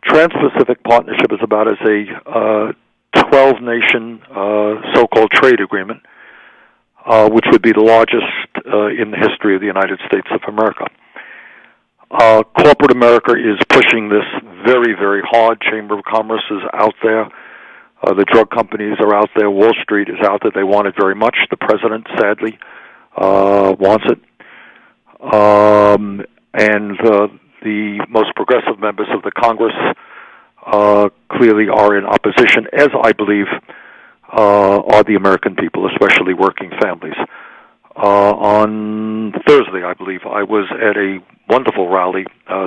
Trans-Pacific Partnership is about as a 12-nation so-called trade agreement, which would be the largest in the history of the United States of America. Corporate America is pushing this very, very hard. Chamber of Commerce is out there. The drug companies are out there. Wall Street is out there. They want it very much. The president, sadly, wants it. And the most progressive members of the Congress clearly are in opposition, as I believe are the American people, especially working families. On Thursday, I believe, I was at a wonderful rally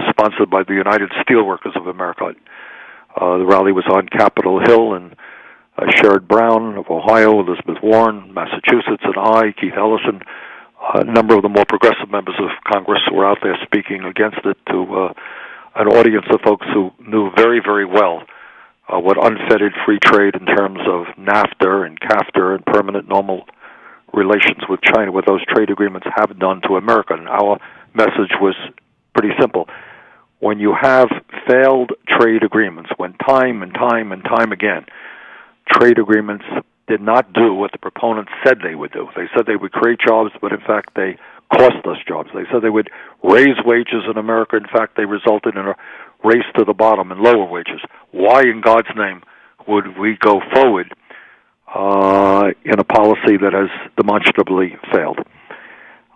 sponsored by the United Steelworkers of America. The rally was on Capitol Hill, and Sherrod Brown of Ohio, Elizabeth Warren, Massachusetts, and I, Keith Ellison, a number of the more progressive members of Congress were out there speaking against it to an audience of folks who knew very, very well what unfettered free trade in terms of NAFTA and CAFTA and permanent normal relations with China, what those trade agreements have done to America. And our message was pretty simple. When you have failed trade agreements, when time and time and time again, trade agreements did not do what the proponents said they would do. They said they would create jobs, but in fact they cost us jobs. They said they would raise wages in America. In fact, they resulted in a race to the bottom and lower wages. Why in God's name would we go forward in a policy that has demonstrably failed?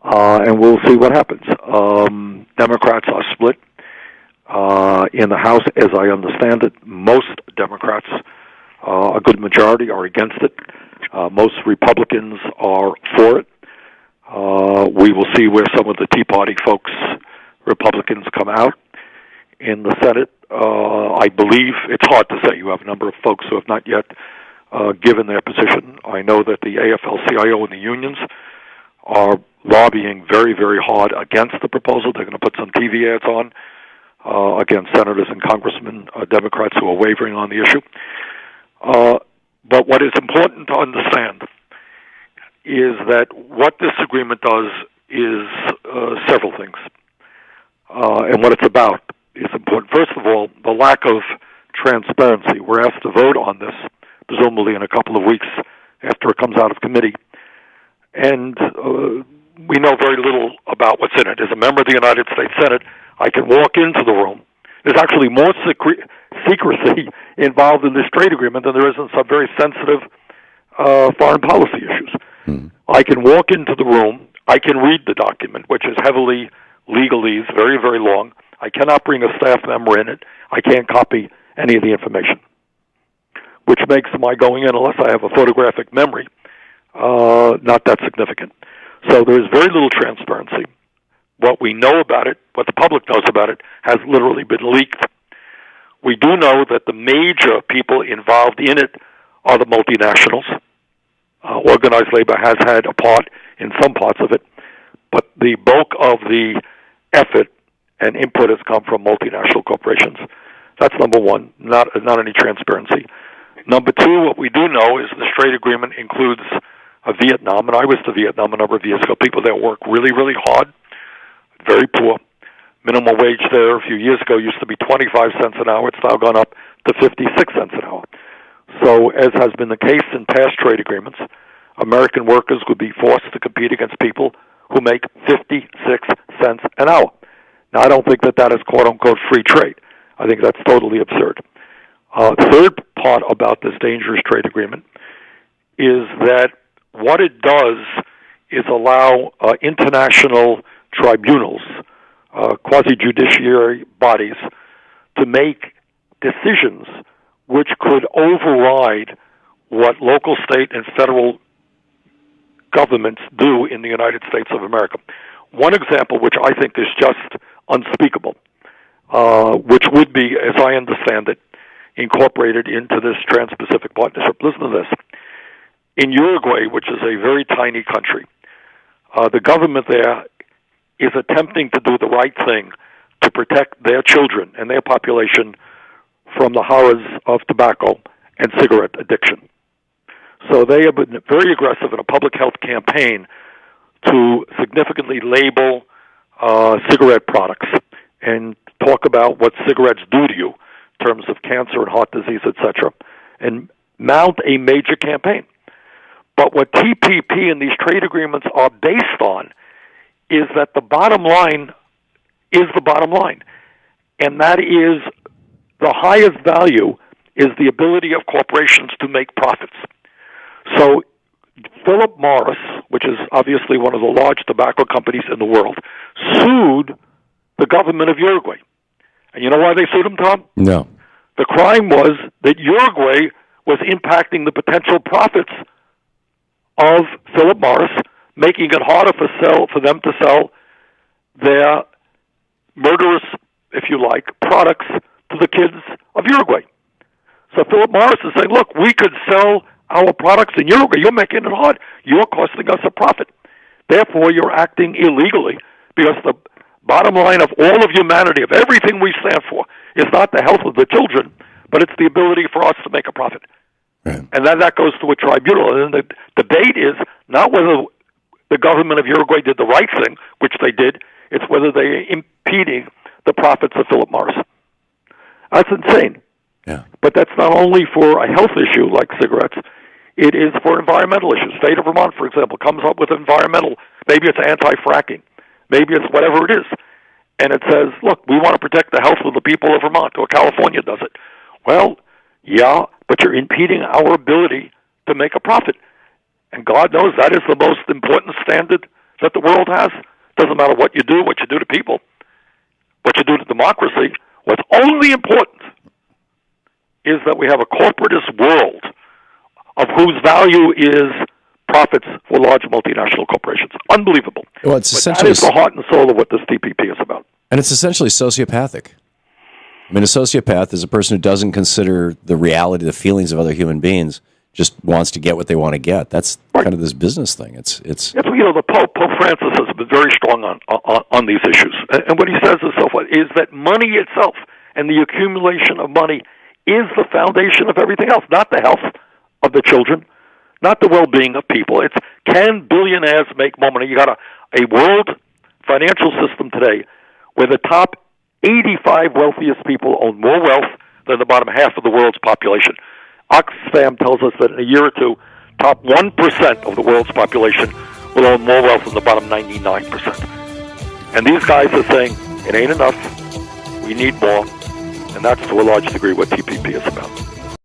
And we'll see what happens. Democrats are split. In the House, as I understand it, most Democrats, a good majority, are against it. Most Republicans are for it. We will see where some of the Tea Party folks, Republicans, come out. In the Senate, I believe, it's hard to say. You have a number of folks who have not yet given their position. I know that the AFL-CIO and the unions are lobbying very, very hard against the proposal. They're going to put some TV ads on against senators and congressmen, Democrats who are wavering on the issue. But what is important to understand is that what this agreement does is several things. And what it's about is important. First of all, the lack of transparency. We're asked to vote on this, presumably in a couple of weeks after it comes out of committee. And we know very little about what's in it. As a member of the United States Senate, I can walk into the room. There's actually more secrecy involved in this trade agreement than there is in some very sensitive foreign policy issues. Mm-hmm. I can walk into the room. I can read the document, which is heavily legalese, very, very long. I cannot bring a staff member in it. I can't copy any of the information, which makes my going in, unless I have a photographic memory, not that significant. So there is very little transparency. What we know about it, what the public knows about it, has literally been leaked. We do know that the major people involved in it are the multinationals. Organized labor has had a part in some parts of it, but the bulk of the effort and input has come from multinational corporations. That's number one, not any transparency. Number two, what we do know is this trade agreement includes Vietnam, and I was to Vietnam a number of years ago. People there work really, really hard, very poor. Minimum wage there a few years ago used to be 25 cents an hour. It's now gone up to 56 cents an hour. So, as has been the case in past trade agreements, American workers would be forced to compete against people who make 56 cents an hour. Now, I don't think that is quote-unquote free trade. I think that's totally absurd. Third part about this dangerous trade agreement is that what it does is allow international tribunals, quasi-judiciary bodies, to make decisions which could override what local, state, and federal governments do in the United States of America. One example, which I think is just unspeakable, which would be, as I understand it, incorporated into this Trans-Pacific Partnership. Listen to this. In Uruguay, which is a very tiny country, the government there is attempting to do the right thing to protect their children and their population from the horrors of tobacco and cigarette addiction. So they have been very aggressive in a public health campaign to significantly label cigarette products and talk about what cigarettes do to you terms of cancer and heart disease, etc., and mount a major campaign. But what TPP and these trade agreements are based on is that the bottom line is the bottom line, and that is the highest value is the ability of corporations to make profits. So Philip Morris, which is obviously one of the large tobacco companies in the world, sued the government of Uruguay. And you know why they sued him, Tom? No. The crime was that Uruguay was impacting the potential profits of Philip Morris, making it harder for them to sell their murderous, if you like, products to the kids of Uruguay. So Philip Morris is saying, look, we could sell our products in Uruguay. You're making it hard. You're costing us a profit. Therefore, you're acting illegally, because the bottom line of all of humanity, of everything we stand for, is not the health of the children, but it's the ability for us to make a profit. Right. And then that goes to a tribunal. And the debate is not whether the government of Uruguay did the right thing, which they did. It's whether they're impeding the profits of Philip Morris. That's insane. Yeah. But that's not only for a health issue like cigarettes. It is for environmental issues. State of Vermont, for example, comes up with environmental, maybe it's anti-fracking, maybe it's whatever it is. And it says, look, we want to protect the health of the people of Vermont, or California does it. Well, yeah, but you're impeding our ability to make a profit. And God knows that is the most important standard that the world has. Doesn't matter what you do to people, what you do to democracy. What's only important is that we have a corporatist world of whose value is profits for large multinational corporations. Unbelievable. Well, it's essentially, that is the heart and soul of what this TPP is about. And it's essentially sociopathic. I mean, a sociopath is a person who doesn't consider the reality, the feelings of other human beings, just wants to get what they want to get. That's right. Kind of this business thing. It's. The Pope Francis has been very strong on these issues, and what he says is is that money itself and the accumulation of money is the foundation of everything else, not the health of the children, not the well-being of people. It's, can billionaires make more money? You got a world financial system today where the top 85 wealthiest people own more wealth than the bottom half of the world's population. Oxfam tells us that in a year or two, top 1% of the world's population will own more wealth than the bottom 99%. And these guys are saying, it ain't enough, we need more, and that's to a large degree what TPP is about.